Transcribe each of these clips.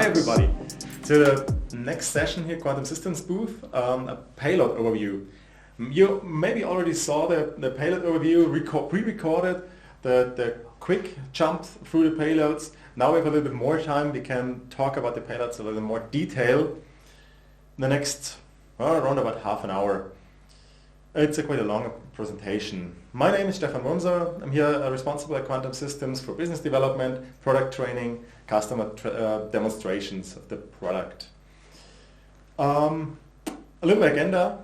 everybody to the next session here, Quantum Systems booth, a payload overview. You maybe already saw the payload overview, pre-recorded, the quick jump through the payloads. Now we have a little bit more time, we can talk about the payloads a little more detail. The next, around about half an hour. It's quite a long presentation. My name is Stefan Wurmser. I'm here responsible at Quantum Systems for business development, product training, customer demonstrations of the product. A little agenda.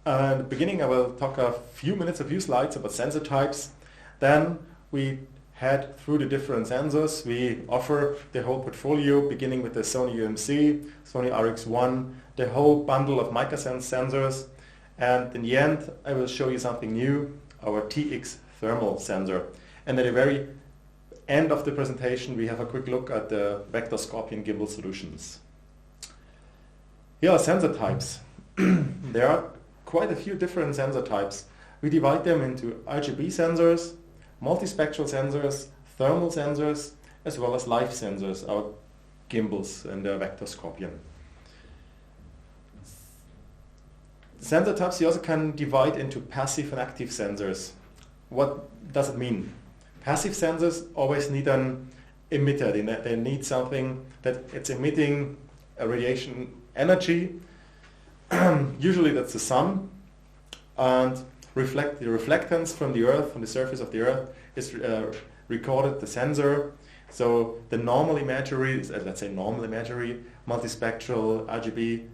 At the beginning I will talk a few slides about sensor types. Then we head through the different sensors. We offer the whole portfolio, beginning with the Sony UMC, Sony Rx1, the whole bundle of MicaSense sensors. And in the end, I will show you something new, our TX Thermal sensor. And at the very end of the presentation, we have a quick look at the Vector Scorpion gimbal solutions. Here are sensor types. There are quite a few different sensor types. We divide them into RGB sensors, multispectral sensors, thermal sensors, as well as live sensors, our gimbals and the Vector Scorpion. Sensor types you also can divide into passive and active sensors. What does it mean? Passive sensors always need an emitter. They need something that it's emitting a radiation energy. Usually that's the sun, and the reflectance from the Earth, from the surface of the Earth, is recorded the sensor. So the normal imagery, let's say normal imagery, multispectral, RGB,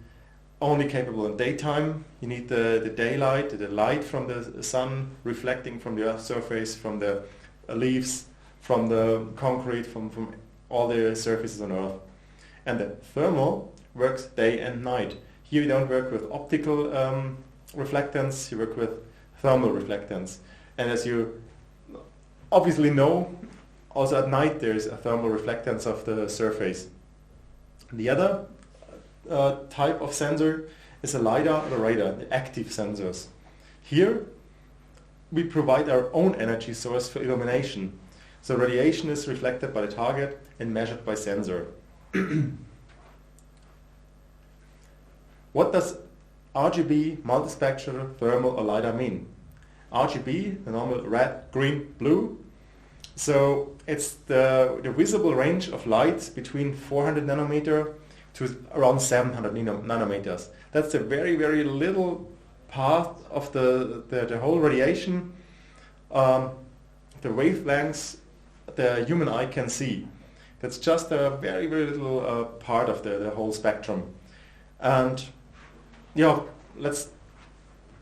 only capable in daytime. You need the daylight, the light from the sun reflecting from the Earth's surface, from the leaves, from the concrete, from all the surfaces on Earth. And the thermal works day and night. Here you don't work with optical reflectance, you work with thermal reflectance. And as you obviously know, also at night there's a thermal reflectance of the surface. The other type of sensor is a LiDAR or a radar, the active sensors. Here we provide our own energy source for illumination. So radiation is reflected by the target and measured by sensor. What does RGB, multispectral, thermal or LiDAR mean? RGB, the normal red, green, blue. So it's the visible range of light between 400 nanometer to around 700 nanometers. That's a very, very little part of the whole radiation, the wavelengths the human eye can see. That's just a very, very little part of the whole spectrum. And let's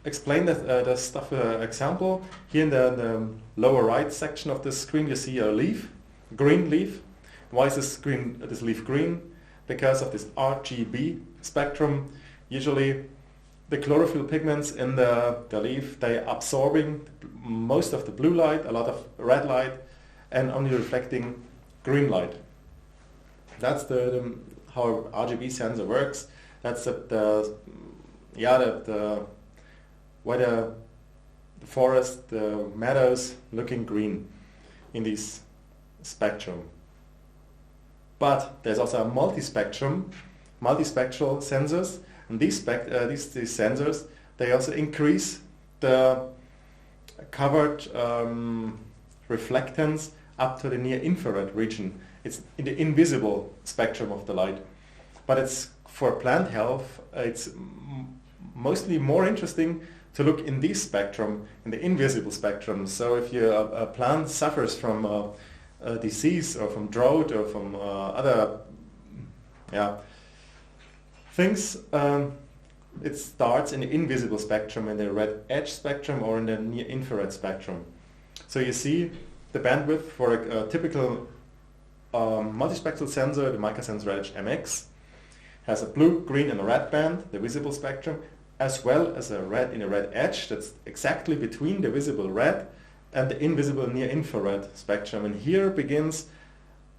explain the stuff with an example. Here in the lower right section of the screen you see a leaf, green leaf. Why is this leaf green? Because of this RGB spectrum. Usually the chlorophyll pigments in the leaf, they are absorbing most of the blue light, a lot of red light, and only reflecting green light. That's how RGB sensor works. That's where the forest, the meadows looking green in this spectrum. But there's also a multispectral sensors, and these sensors, they also increase the covered reflectance up to the near infrared region. It's in the invisible spectrum of the light. But it's for plant health, it's mostly more interesting to look in this spectrum, in the invisible spectrum. So if a plant suffers from disease or from drought or from other things, it starts in the invisible spectrum, in the red edge spectrum or in the near infrared spectrum. So you see the bandwidth for a typical multispectral sensor, the MicaSense RedEgde MX, has a blue, green and a red band, the visible spectrum, as well as a red in a red edge that's exactly between the visible red and the invisible near infrared spectrum. And here begins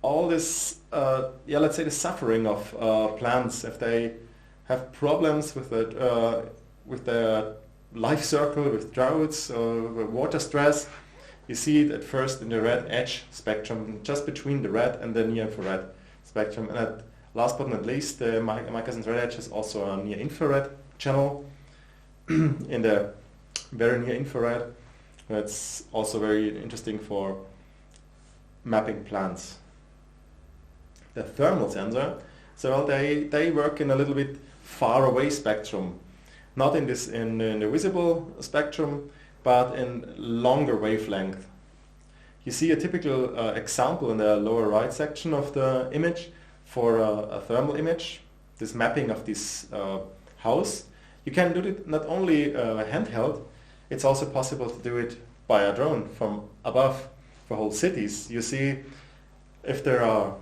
all this, let's say the suffering of plants if they have problems with their life circle, with droughts or with water stress. You see it at first in the red edge spectrum, just between the red and the near infrared spectrum. And at Last but not least, the MicaSense RedEgde has also a near-infrared channel in the very near-infrared. That's also very interesting for mapping plants. The thermal sensor, so they work in a little bit far away spectrum, not in the visible spectrum, but in longer wavelength. You see a typical example in the lower right section of the image for a thermal image, this mapping of this house. You can do it not only handheld, it's also possible to do it by a drone from above for whole cities. You see if there are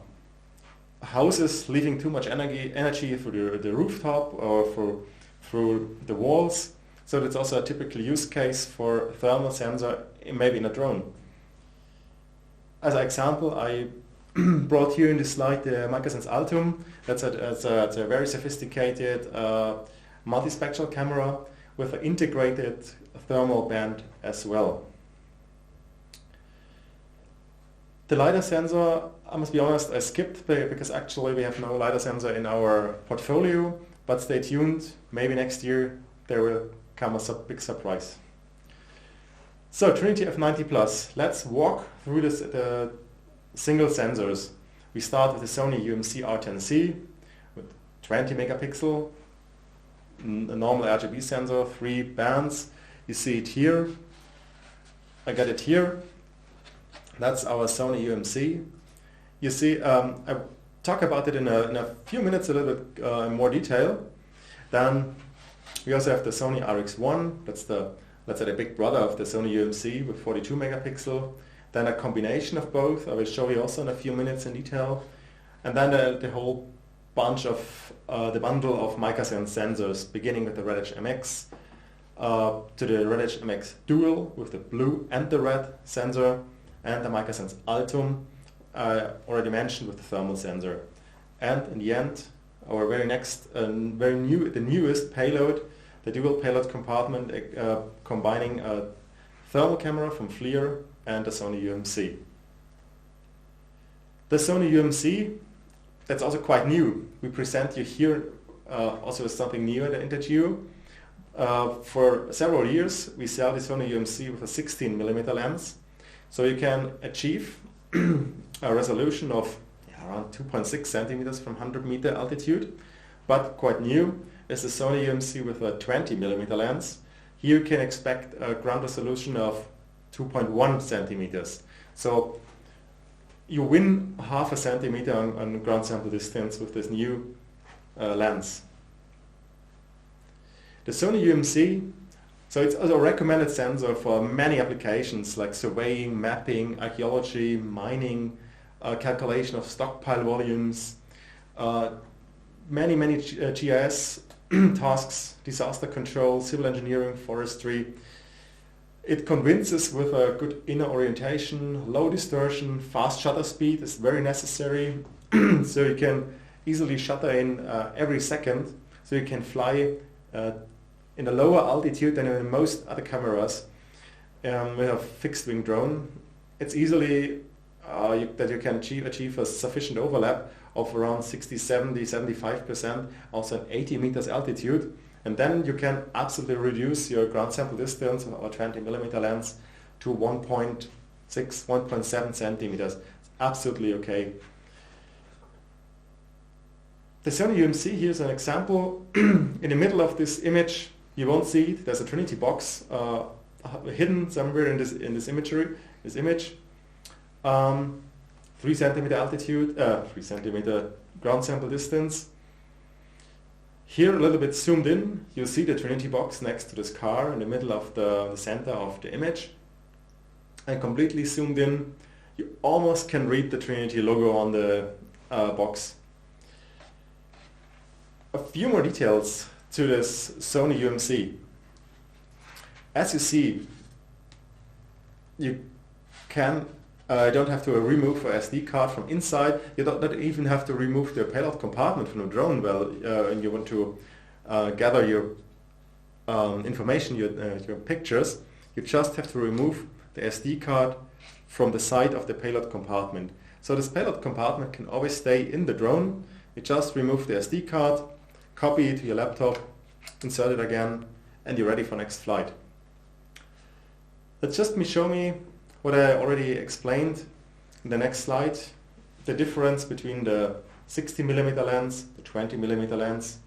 houses leaving too much energy through the rooftop or through the walls. So that's also a typical use case for thermal sensor, maybe in a drone. As an example, I brought here in this slide the MicaSense Altum. That's a very sophisticated multispectral camera with an integrated thermal band as well. The LiDAR sensor, I must be honest, I skipped because actually we have no LiDAR sensor in our portfolio, but stay tuned, maybe next year there will come a big surprise. So Trinity F90 Plus, let's walk through the single sensors. We start with the Sony UMC R10C with 20 megapixel, a normal RGB sensor, 3 bands. You see it here. I got it here. That's our Sony UMC. You see, I talk about it in a few minutes, a little bit in more detail. Then we also have the Sony Rx1. That's the big brother of the Sony UMC with 42 megapixel. Then a combination of both. I will show you also in a few minutes in detail. And then the whole bunch of the bundle of MicaSense sensors, beginning with the RedEgde MX to the RedEgde MX Dual with the blue and the red sensor, and the MicaSense Altum, already mentioned with the thermal sensor. And in the end, our very next, the newest Payload, the dual payload compartment combining a thermal camera from FLIR and the Sony UMC. The Sony UMC, that's also quite new. We present you here also as something new in the interview. For several years, we sell the Sony UMC with a 16mm lens. So you can achieve a resolution of around 2.6 centimeters from 100 meter altitude, but quite new is the Sony UMC with a 20mm lens. Here you can expect a ground resolution of 2.1 centimeters. So you win half a centimeter on ground sample distance with this new lens. The Sony UMC, so it's also a recommended sensor for many applications like surveying, mapping, archaeology, mining, calculation of stockpile volumes, many GIS tasks, disaster control, civil engineering, forestry. It convinces with a good inner orientation, low distortion, fast shutter speed is very necessary. So you can easily shutter in every second, so you can fly in a lower altitude than in most other cameras with a fixed wing drone. It's easily that you can achieve a sufficient overlap of around 60, 70, 75%, also at 80 meters altitude. And then you can absolutely reduce your ground sample distance of our 20mm lens to 1.6, 1.7 centimeters. It's absolutely okay. The Sony UMC, here's an example. In the middle of this image, you won't see it. There's a Trinity box hidden somewhere in this image. 3 centimeter altitude, 3 centimeter ground sample distance. Here, a little bit zoomed in, you see the Trinity box next to this car in the middle of the center of the image. And completely zoomed in, you almost can read the Trinity logo on the box. A few more details to this Sony UMC. As you see, you don't have to remove a SD card from inside. You don't even have to remove the payload compartment from the drone and you want to gather your information, your pictures. You just have to remove the SD card from the side of the payload compartment. So this payload compartment can always stay in the drone You just remove the SD card, copy it to your laptop, insert it again, and you're ready for next flight. Let's just show me what I already explained in the next slide, the difference between the 60mm lens, the 20mm lens.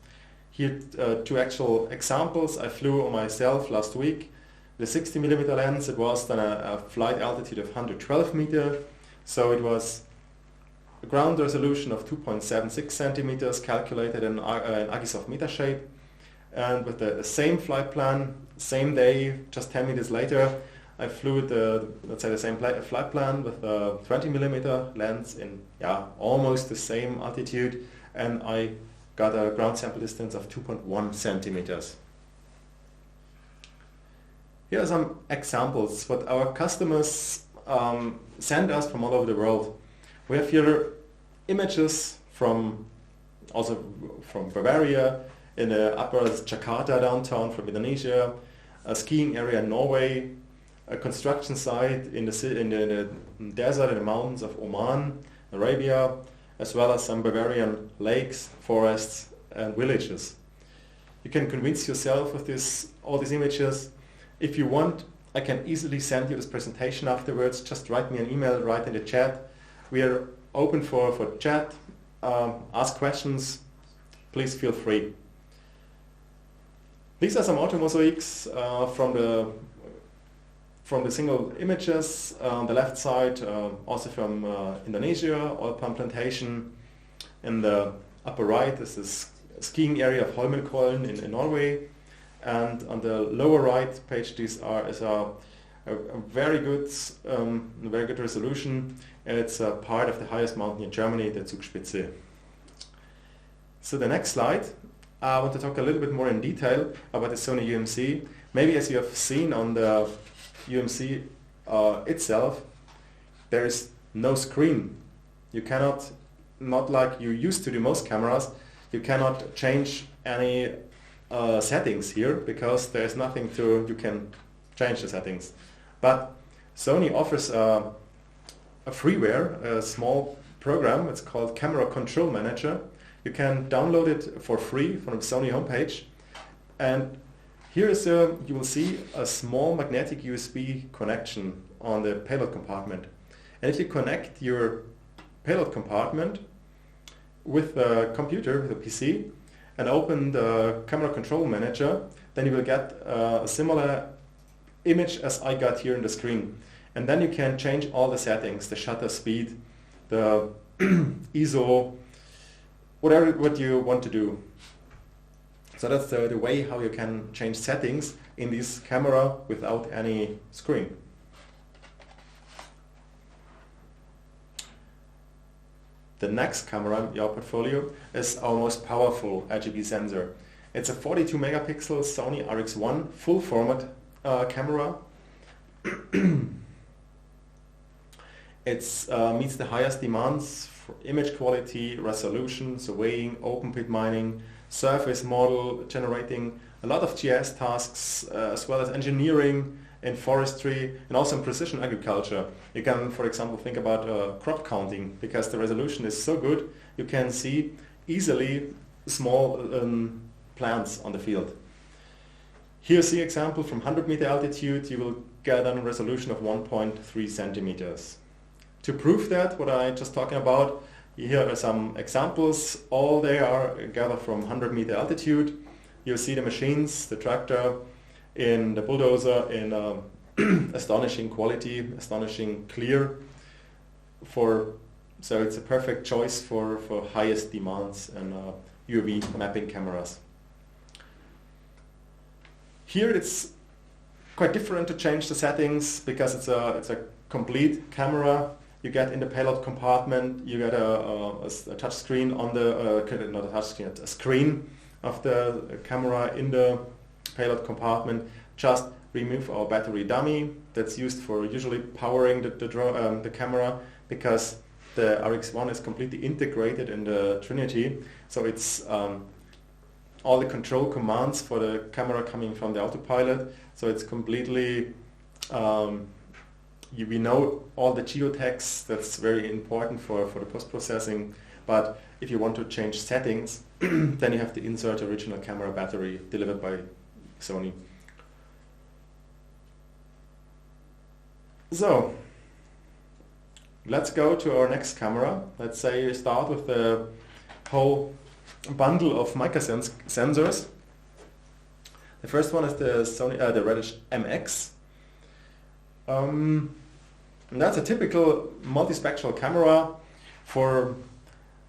Here two actual examples I flew on myself last week. The 60mm lens, it was then a flight altitude of 112 meters, so it was a ground resolution of 2.76 centimeters calculated in Agisoft meta shape, and with the same flight plan, same day, just 10 minutes later, I flew let's say the same flight plan with a 20mm lens in almost the same altitude, and I got a ground sample distance of 2.1 centimeters. Here are some examples what our customers send us from all over the world. We have here images also from Bavaria, in the upper Jakarta downtown from Indonesia, a skiing area in Norway, a construction site in the desert, in the mountains of Oman, Arabia, as well as some Bavarian lakes, forests and villages. You can convince yourself with all these images. If you want, I can easily send you this presentation afterwards. Just write me an email, write in the chat. We are open for chat, ask questions, please feel free. These are some auto mosaics from the single images. On the left side, also from Indonesia, oil palm plantation. In the upper right, this is a skiing area of Holmenkollen in Norway. And on the lower right page, is a very good resolution. And it's a part of the highest mountain in Germany, the Zugspitze. So the next slide, I want to talk a little bit more in detail about the Sony UMC. Maybe as you have seen on the UMC itself, there is no screen. You cannot, not like you used to do most cameras, you cannot change any settings here because there is nothing you can change the settings. But Sony offers a freeware, a small program, it's called Camera Control Manager. You can download it for free from the Sony homepage. And here is you will see a small magnetic USB connection on the payload compartment. And if you connect your payload compartment with a computer, with a PC, and open the Camera Control Manager, then you will get a similar image as I got here on the screen. And then you can change all the settings, the shutter speed, the ISO, what you want to do. So that's the way how you can change settings in this camera without any screen. The next camera in your portfolio is our most powerful RGB sensor. It's a 42 megapixel Sony Rx1 full format camera. It meets the highest demands for image quality, resolution, surveying, open pit mining, surface model generating, a lot of GIS tasks, as well as engineering in forestry and also in precision agriculture. You can, for example, think about crop counting, because the resolution is so good you can see easily small plants on the field. Here's the example from 100 meter altitude. You will get a resolution of 1.3 centimeters. To prove that, what I just talking about, here are some examples. All they are gathered from 100 meter altitude. You see the machines, the tractor, in the bulldozer in astonishing quality, astonishing clear. So it's a perfect choice for highest demands and UV mapping cameras. Here it's quite different to change the settings because it's a complete camera. You get in the payload compartment, you get a touch screen on the, not a touch screen, a screen of the camera in the payload compartment. Just remove our battery dummy that's used for usually powering the camera, because the Rx1 is completely integrated in the Trinity. So it's all the control commands for the camera coming from the autopilot. So it's completely, we know all the geotags, that's very important for the post-processing. But if you want to change settings, then you have to insert original camera battery delivered by Sony. So, let's go to our next camera. Let's say you start with the whole bundle of MicaSense sensors. The first one is the Sony, the RedEgde MX. And that's a typical multispectral camera for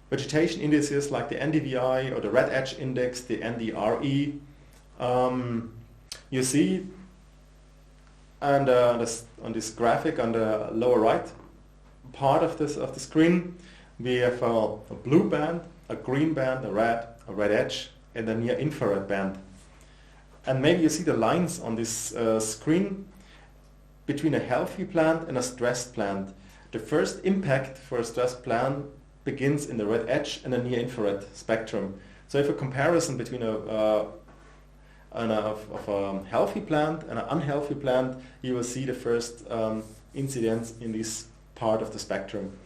vegetation indices like the NDVI or the RedEgde index, the NDRE. You see, and on this graphic on the lower right part of the screen, we have a blue band, a green band, a red edge, and a near infrared band. And maybe you see the lines on this screen between a healthy plant and a stressed plant. The first impact for a stressed plant begins in the red edge and a near infrared spectrum. So if a comparison between a healthy plant and an unhealthy plant, you will see the first incidence in this part of the spectrum.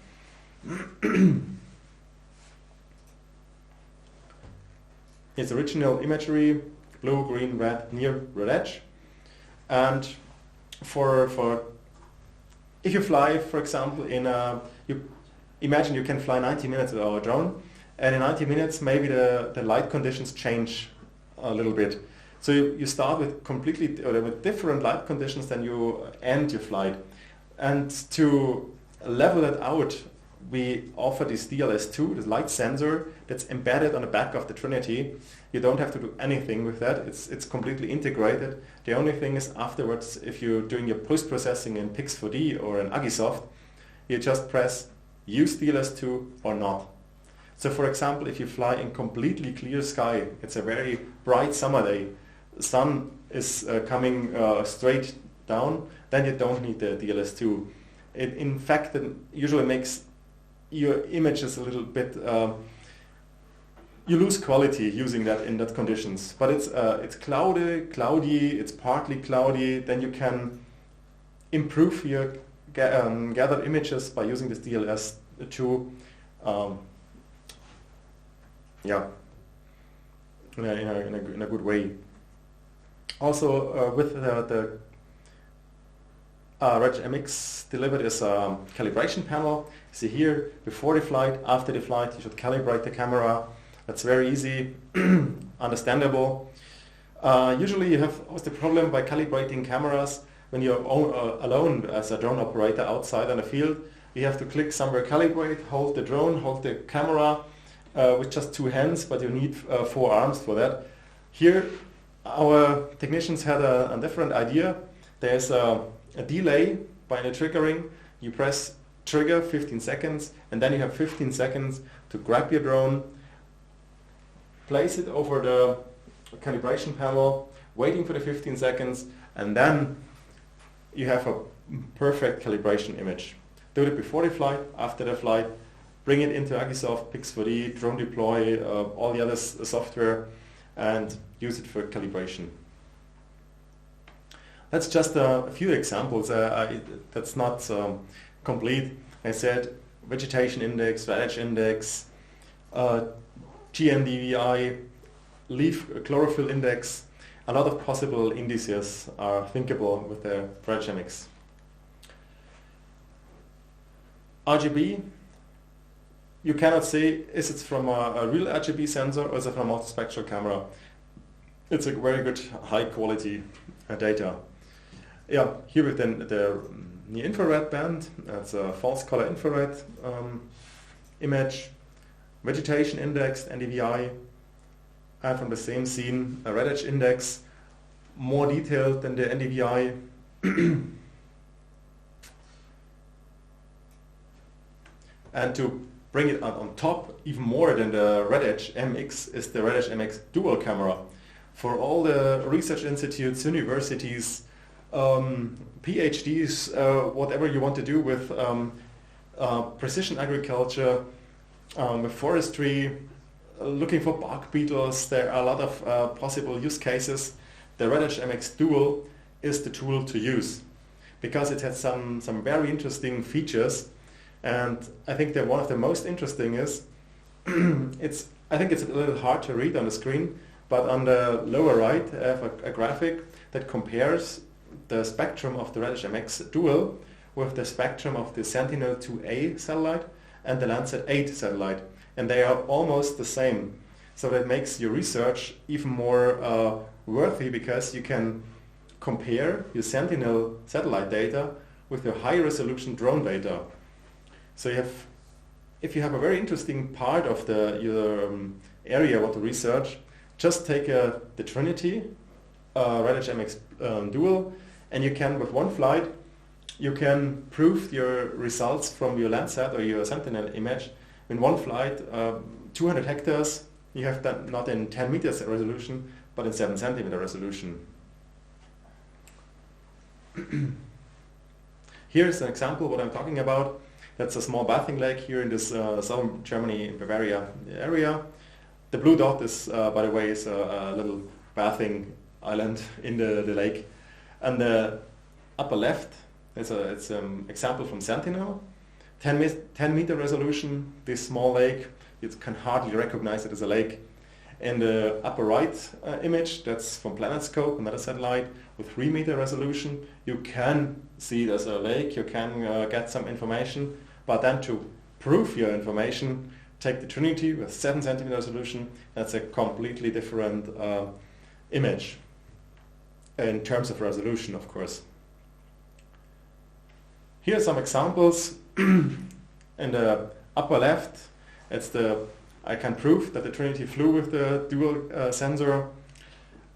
Its original imagery: blue, green, red, near red edge. And for if you fly, for example, you imagine you can fly 90 minutes with our drone, and in 90 minutes maybe the light conditions change a little bit. So you start with with different light conditions than you end your flight. And to level that out, we offer this DLS2, this light sensor that's embedded on the back of the Trinity. You don't have to do anything with that. It's completely integrated. The only thing is afterwards, if you're doing your post-processing in Pix4D or in Agisoft, you just press use DLS2 or not. So for example, if you fly in completely clear sky, it's a very bright summer day, the sun is coming straight down, then you don't need the DLS2. It in fact usually makes your images a little bit, you lose quality using that in that conditions. But it's cloudy, it's partly cloudy, then you can improve your gathered images by using this DLS2 in a good way. Also with the RedEgde MX delivered is a calibration panel. See here, before the flight, after the flight, you should calibrate the camera. That's very easy, understandable. Usually you have always the problem by calibrating cameras when you're alone as a drone operator outside on the field. You have to click somewhere, calibrate, hold the drone, hold the camera with just two hands, but you need 4 arms for that. Here our technicians had a different idea. There's a delay by the triggering. You press trigger 15 seconds and then you have 15 seconds to grab your drone, place it over the calibration panel, waiting for the 15 seconds, and then you have a perfect calibration image. Do it before the flight, after the flight, bring it into Agisoft, Pix4D, Drone Deploy, all the other software, and use it for calibration. That's just a few examples. That's not complete. I said vegetation index, RedEgde index, GNDVI, leaf chlorophyll index. A lot of possible indices are thinkable with the RedEgde MX. RGB, you cannot say is it from a real RGB sensor or is it from a multispectral camera. It's a very good high quality data. Yeah, here with the near infrared band, that's a false color infrared image, vegetation index, NDVI, and from the same scene a RedEgde index, more detailed than the NDVI. And to bring it on top even more than the RedEgde MX is the RedEgde MX dual camera. For all the research institutes, universities, PhDs, whatever you want to do with precision agriculture, with forestry, looking for bark beetles, there are a lot of possible use cases. The RedEgde MX Dual is the tool to use because it has some very interesting features, and I think that one of the most interesting is I think it's a little hard to read on the screen, but on the lower right I have a graphic that compares the spectrum of the RedEgde MX Dual with the spectrum of the Sentinel-2A satellite and the Landsat 8 satellite, and they are almost the same. So that makes your research even more worthy, because you can compare your Sentinel satellite data with your high-resolution drone data. So if you have a very interesting part of your area what to research, just take the Trinity RedEgde MX Dual, and you can, with one flight, you can prove your results from your Landsat or your Sentinel image in one flight, 200 hectares. You have that not in 10 meters resolution, but in 7 centimeter resolution. Here's an example what I'm talking about. That's a small bathing lake here in this southern Germany, Bavaria area. The blue dot is, by the way, is a little bathing island in the lake. And the upper left, it's an example from Sentinel. 10 meter resolution, this small lake. You can hardly recognize it as a lake. In the upper right image, that's from PlanetScope, another satellite with 3 meter resolution. You can see it as a lake, you can get some information, but then to prove your information, take the Trinity with 7 centimeter resolution. That's a completely different image in terms of resolution, of course. Here are some examples. In the upper left, I can prove that the Trinity flew with the dual sensor.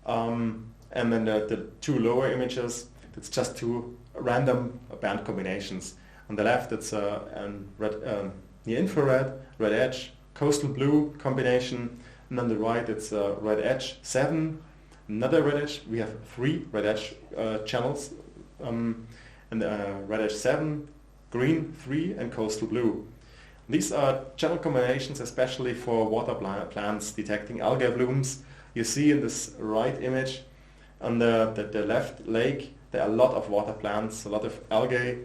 And then the two lower images, it's just two random band combinations. On the left, it's near infrared, red edge, coastal blue combination. And on the right, it's red edge 7, another red edge. We have 3 red edge channels. And red edge 7, green 3, and coastal blue. These are channel combinations especially for water plants detecting algae blooms. You see in this right image on the left lake there are a lot of water plants, a lot of algae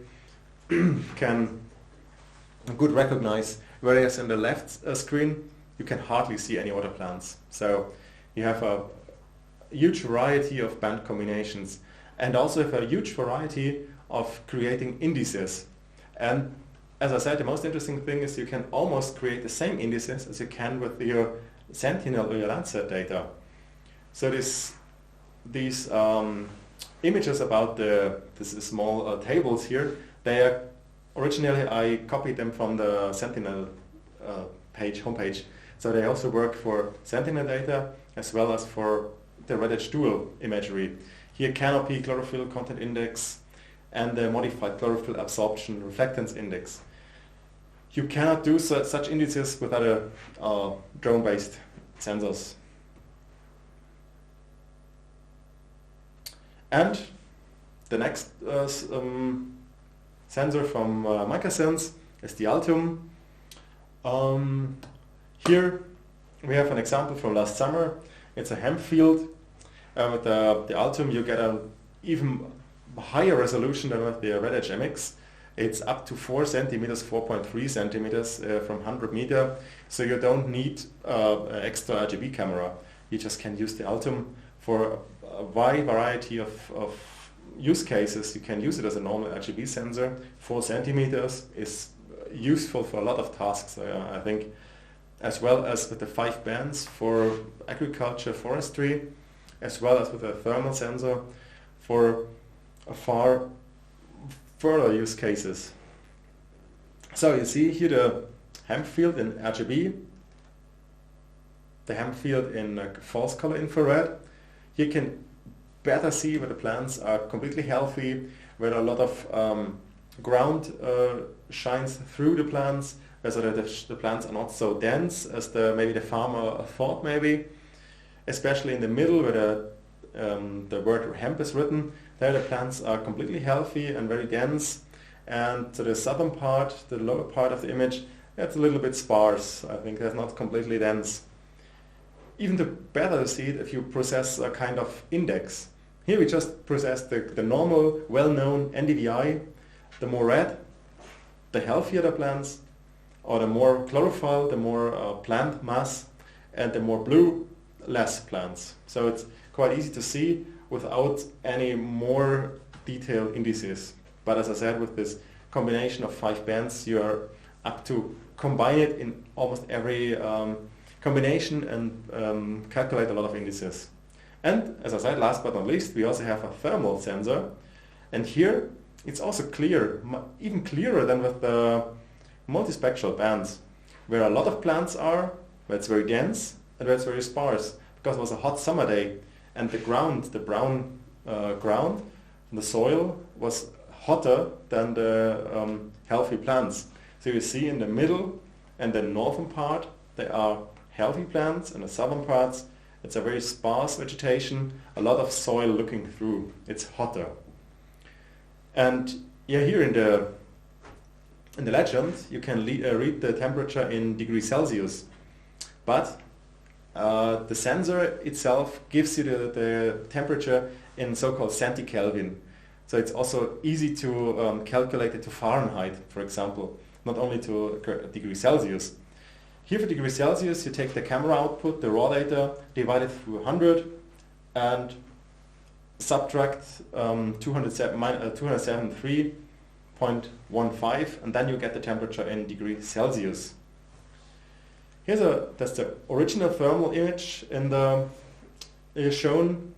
can good recognize, whereas in the left screen you can hardly see any water plants. So you have a huge variety of band combinations, and also have a huge variety of creating indices. And as I said, the most interesting thing is you can almost create the same indices as you can with your Sentinel or your Landsat data. So these images about these small tables here, they are originally I copied them from the Sentinel homepage. So they also work for Sentinel data as well as for the RedEgde dual imagery. Here canopy, chlorophyll content index, and the modified chlorophyll absorption reflectance index. You cannot do such indices with other drone-based sensors. And the next sensor from MicaSense is the Altum. Here we have an example from last summer. It's a hemp field. With the Altum you get an even higher resolution than with the RedEgde MX. It's up to 4 centimeters, 4.3 centimeters from 100 meter. So you don't need an extra RGB camera. You just can use the Altum for a wide variety of use cases. You can use it as a normal RGB sensor. 4 centimeters is useful for a lot of tasks, I think, as well as with the 5 bands for agriculture, forestry, as well as with a thermal sensor for a far further use cases. So you see here the hemp field in RGB, the hemp field in false color infrared. You can better see where the plants are completely healthy, where a lot of ground shines through the plants, whether the plants are not so dense as maybe the farmer thought maybe. Especially in the middle where the word hemp is written, there the plants are completely healthy and very dense, and to the southern part, the lower part of the image, it's a little bit sparse. I think that's not completely dense. Even to better see it if you process a kind of index. Here we just process the normal, well-known NDVI. The more red, the healthier the plants, or the more chlorophyll, the more plant mass, and the more blue, less plants. So it's quite easy to see without any more detailed indices. But as I said, with this combination of 5 bands, you are up to combine it in almost every combination and calculate a lot of indices. And as I said, last but not least, we also have a thermal sensor. And here it's also clear, even clearer than with the multispectral bands, where a lot of plants are, where it's very dense and where it's very sparse, because it was a hot summer day and the ground, the brown ground, the soil was hotter than the healthy plants. So you see in the middle and the northern part there are healthy plants, and the southern parts it's a very sparse vegetation, a lot of soil looking through. It's hotter. And yeah, here in the legend you can read the temperature in degrees Celsius, but the sensor itself gives you the temperature in so-called centikelvin. So it's also easy to calculate it to Fahrenheit, for example, not only to degrees Celsius. Here for degrees Celsius you take the camera output, the raw data, divide it through 100 and subtract 273.15, and then you get the temperature in degrees Celsius. That's the original thermal image is shown,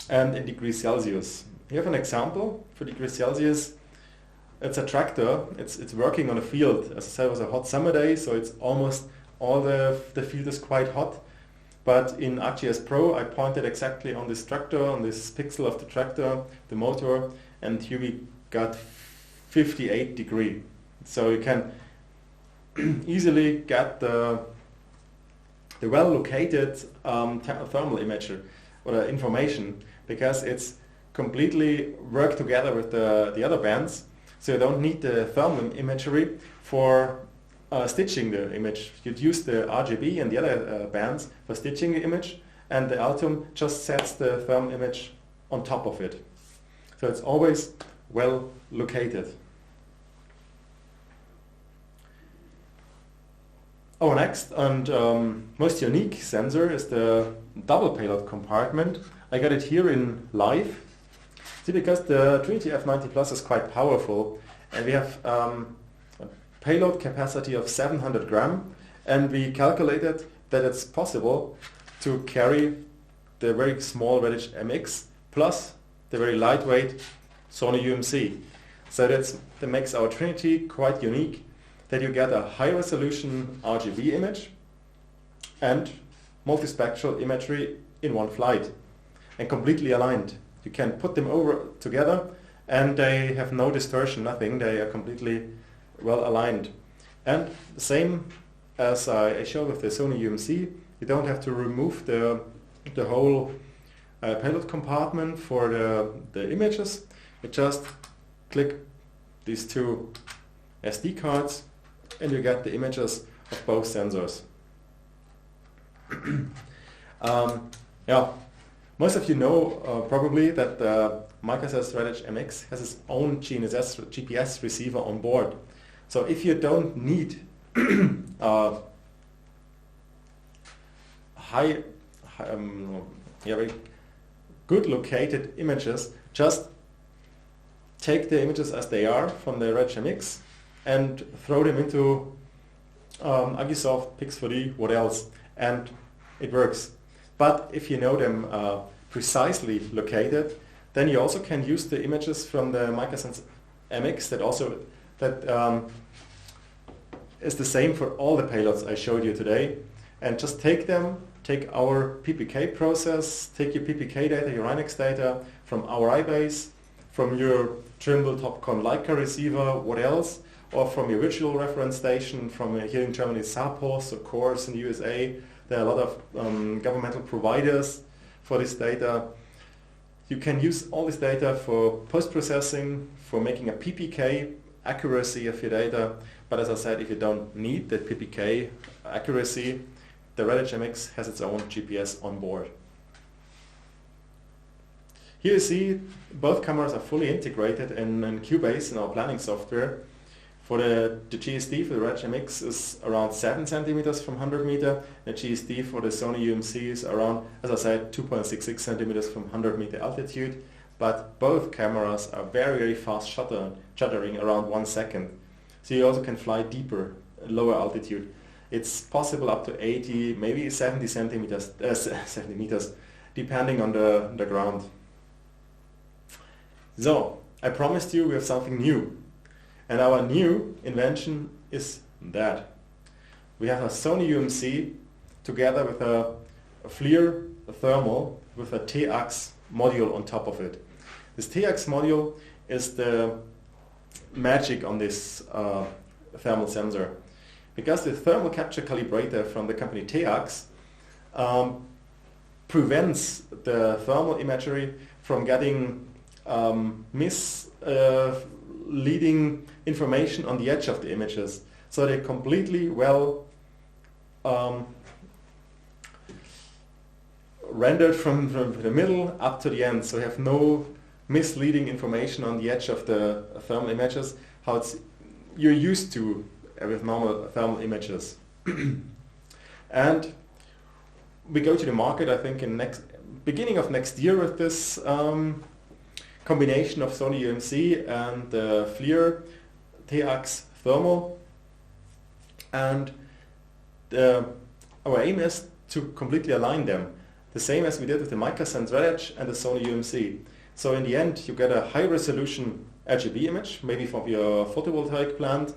and in degrees Celsius. Here have an example for degrees Celsius. It's a tractor. It's working on a field. As I said, it was a hot summer day, so it's almost all the field is quite hot. But in ArcGIS Pro, I pointed exactly on this tractor, on this pixel of the tractor, the motor, and here we got 58 degrees. So you can easily get the well-located thermal imagery or the information, because it's completely work together with the other bands. So you don't need the thermal imagery for stitching the image. You'd use the RGB and the other bands for stitching the image, and the Altum just sets the thermal image on top of it. So it's always well located. Our next and most unique sensor is the double payload compartment. I got it here in live. See, because the Trinity F90 Plus is quite powerful, and we have a payload capacity of 700 gram, and we calculated that it's possible to carry the very small RedEgde MX plus the very lightweight Sony UMC. So that makes our Trinity quite unique, that you get a high resolution RGB image and multispectral imagery in one flight and completely aligned. You can put them over together and they have no distortion, nothing. They are completely well aligned. And the same as I showed with the Sony UMC, you don't have to remove the whole payload compartment for the images. You just click these two SD cards and you get the images of both sensors. Yeah. Most of you know probably that the MicaSense RedEgde MX has its own GPS receiver on board. So if you don't need very good located images, just take the images as they are from the RedEgde MX and throw them into Agisoft, Pix4D, what else, and it works. But if you know them precisely located, then you also can use the images from the MicaSense MX that is the same for all the payloads I showed you today, and just take our PPK process, take your PPK data, your INEX data from our iBase, from your Trimble Topcon Leica receiver, what else, or from your virtual reference station, from here in Germany, Sapos, of course, in the USA. There are a lot of governmental providers for this data. You can use all this data for post-processing, for making a PPK accuracy of your data. But as I said, if you don't need that PPK accuracy, the RedEgde MX has its own GPS on board. Here you see both cameras are fully integrated in Cubase, in our planning software. For the GSD for the RedEgde MX is around 7 centimeters from 100 meter. The GSD for the Sony UMC is around, as I said, 2.66 centimeters from 100 meter altitude. But both cameras are very fast shuttering around 1 second. So you also can fly deeper, lower altitude. It's possible up to 80, maybe 70 centimeters, 70 meters, depending on the ground. So, I promised you we have something new. And our new invention is that. We have a Sony UMC together with a FLIR Thermal with a TX module on top of it. This TX module is the magic on this thermal sensor. Because the thermal capture calibrator from the company TX prevents the thermal imagery from getting misleading information on the edge of the images. So they're completely well rendered from the middle up to the end. So you have no misleading information on the edge of the thermal images, how you're used to with normal thermal images. And we go to the market, I think, in beginning of next year with this combination of Sony UMC and the FLIR TX Thermal. And our aim is to completely align them, the same as we did with the MicaSense RedEgde and the Sony UMC. So in the end, you get a high-resolution RGB image, maybe from your photovoltaic plant,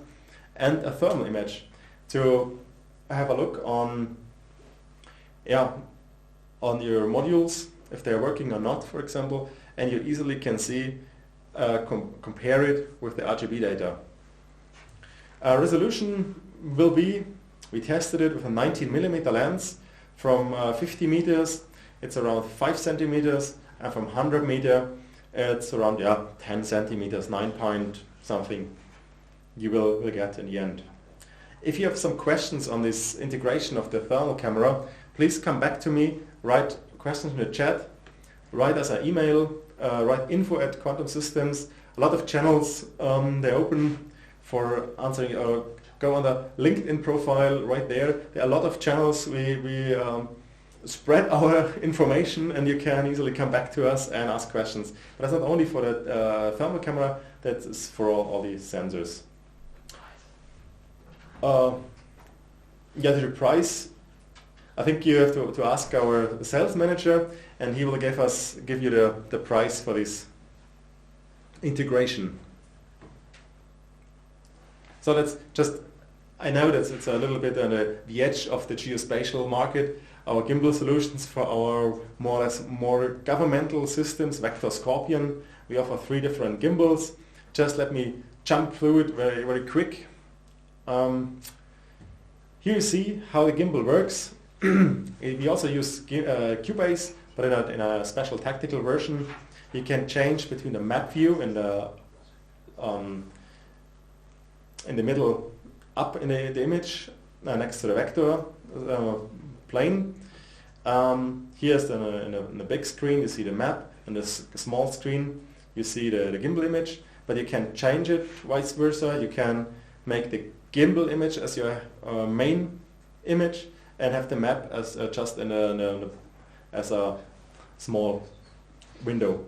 and a thermal image to have a look on your modules, if they're working or not, for example, and you easily can see, compare it with the RGB data. Resolution will be, we tested it with a 19mm lens from 50 meters, it's around 5 centimeters, and from 100 meter, it's around 10 centimeters, 9 point something you will get in the end. If you have some questions on this integration of the thermal camera, please come back to me, write questions in the chat, write us an email, write info@Quantum Systems. A lot of channels, they're open for answering, or go on the LinkedIn profile right there. There are a lot of channels, we spread our information and you can easily come back to us and ask questions. But that's not only for the thermal camera, that is for all these sensors. The price, I think you have to ask our sales manager, and he will give you the price for this integration. So that's just, I know that it's a little bit on the edge of the geospatial market. Our gimbal solutions for our more governmental systems, Vector Scorpion, we offer 3 different gimbals. Just let me jump through it very quick. Here you see how the gimbal works. We also use Cubase, but in a special tactical version. You can change between the map view and the in the middle up in the image next to the vector plane. Here's in the big screen you see the map, and the small screen you see the gimbal image, but you can change it vice versa. You can make the gimbal image as your main image and have the map as just as a small window.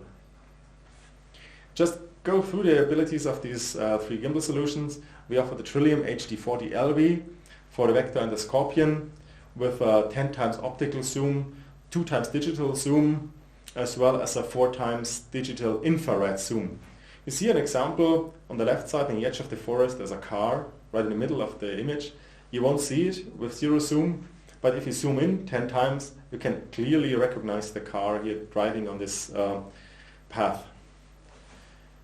Just go through the abilities of these 3 gimbal solutions. We offer the Trillium HD 40 LV for the Vector and the Scorpion with 10 times optical zoom, 2 times digital zoom, as well as a 4 times digital infrared zoom. You see an example on the left side, on the edge of the forest, there's a car right in the middle of the image. You won't see it with 0 zoom, but if you zoom in 10 times, you can clearly recognize the car here driving on this path.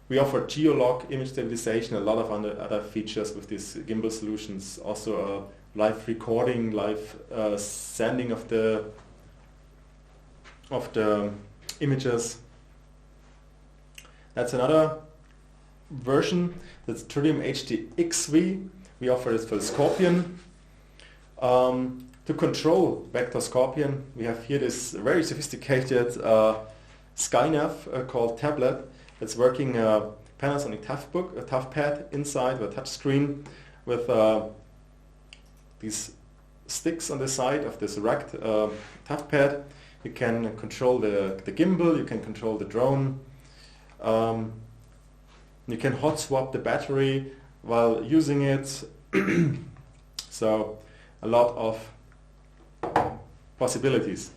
We offer geolog image stabilization, a lot of other features with these gimbal solutions. Also live recording, live sending of the images. That's another version. That's Trillium HD XV. We offer this for the Scorpion. To control Vector Scorpion, we have here this very sophisticated SkyNav called tablet. It's working Panasonic tough pad inside with a touch screen with these sticks on the side of this rugged tough pad. You can control the gimbal, you can control the drone, you can hot swap the battery while using it. So a lot of possibilities.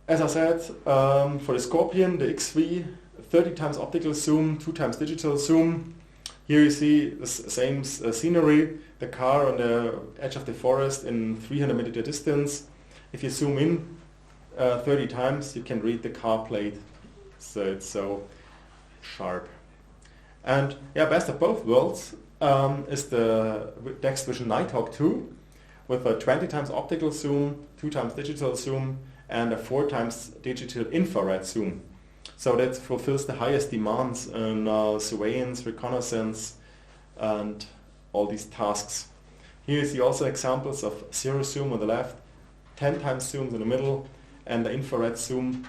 As I said, for the Scorpion, the XV, 30 times optical zoom, 2 times digital zoom. Here you see the same scenery, the car on the edge of the forest in 300 meter distance. If you zoom in 30 times, you can read the car plate, so it's so sharp. And yeah, best of both worlds is the next version Nighthawk 2 with a 20 times optical zoom, 2 times digital zoom, and a 4 times digital infrared zoom. So that fulfills the highest demands in surveillance, reconnaissance, and all these tasks. Here you see also examples of zero zoom on the left, 10 times zooms in the middle, and the infrared zoom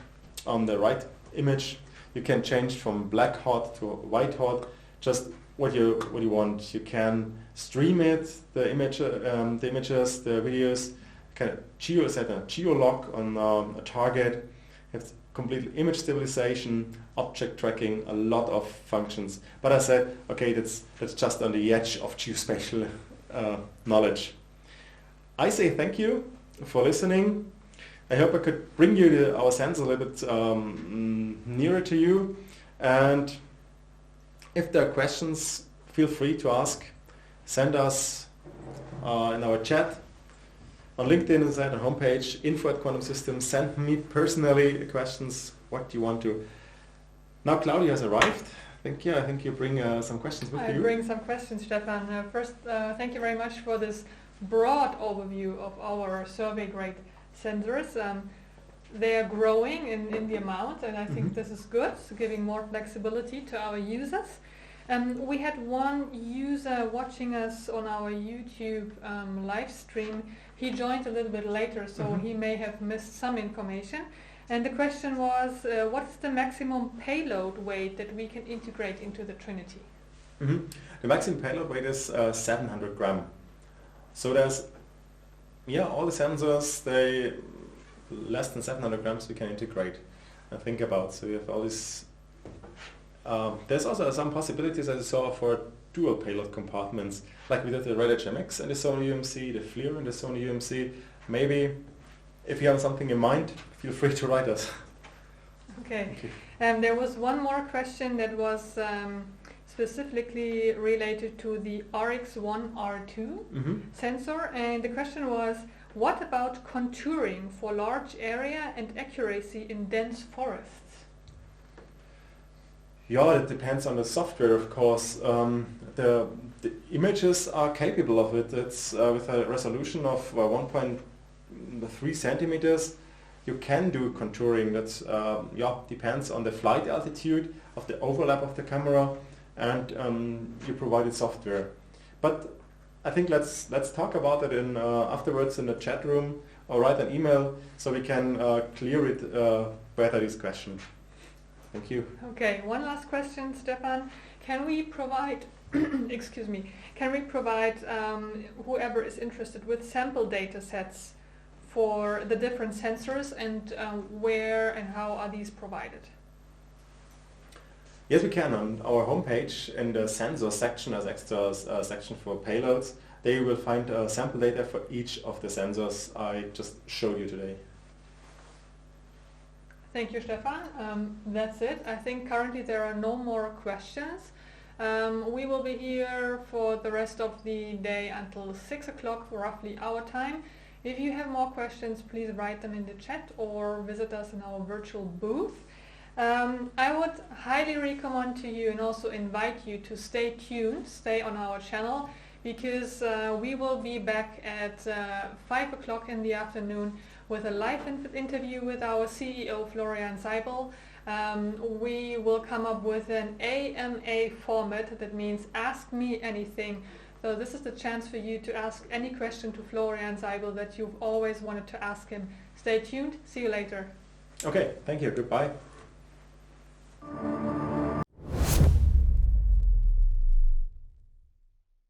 on the right image. You can change from black hot to white hot, just what you want. You can stream it, the images, the videos. You can set a geo-lock on a target. It's complete image stabilization, object tracking, a lot of functions. But I said, okay, that's just on the edge of geospatial knowledge. I say thank you for listening. I hope I could bring you our sensor a little bit nearer to you. And if there are questions, feel free to ask. Send us in our chat on LinkedIn and on our homepage, info@quantum-systems. Send me personally questions, what you want to. Now Claudia has arrived. I think you bring some questions with you. I bring some questions, Stefan. First, thank you very much for this broad overview of our survey-grade sensors. They are growing in the amount, and I think this is good, giving more flexibility to our users. We had one user watching us on our YouTube live stream. He joined a little bit later, so he may have missed some information. And the question was, what's the maximum payload weight that we can integrate into the Trinity? The maximum payload weight is 700 gram. So there's, all the sensors, they less than 700 grams we can integrate and think about. So we have all this. There's also some possibilities, as I saw, for dual payload compartments, like we did the RedEgde MX and the Sony UMC, the FLIR and the Sony UMC. Maybe, if you have something in mind, feel free to write us. Okay. There was one more question that was specifically related to the Rx1II sensor, and the question was, what about contouring for large area and accuracy in dense forests? Yeah, it depends on the software, of course. The images are capable of it. It's with a resolution of 1.3 centimeters. You can do contouring. That depends on the flight altitude of the overlap of the camera, and you provided software. But I think let's talk about it in afterwards in the chat room, or write an email so we can clear it better, this question. Thank you. Okay, one last question, Stefan. Can we provide, excuse me, whoever is interested with sample data sets for the different sensors, and where and how are these provided? Yes, we can. On our homepage, in the sensor section, as extra section for payloads, they will find sample data for each of the sensors I just showed you today. Thank you, Stefan. That's it. I think currently there are no more questions. We will be here for the rest of the day until 6 o'clock, roughly our time. If you have more questions, please write them in the chat or visit us in our virtual booth. I would highly recommend to you and also invite you to stay tuned, stay on our channel, because we will be back at 5 o'clock in the afternoon with a live interview with our CEO Florian Seibel. We will come up with an AMA format, that means Ask Me Anything. So this is the chance for you to ask any question to Florian Seibel that you've always wanted to ask him. Stay tuned. See you later. Okay, thank you. Goodbye.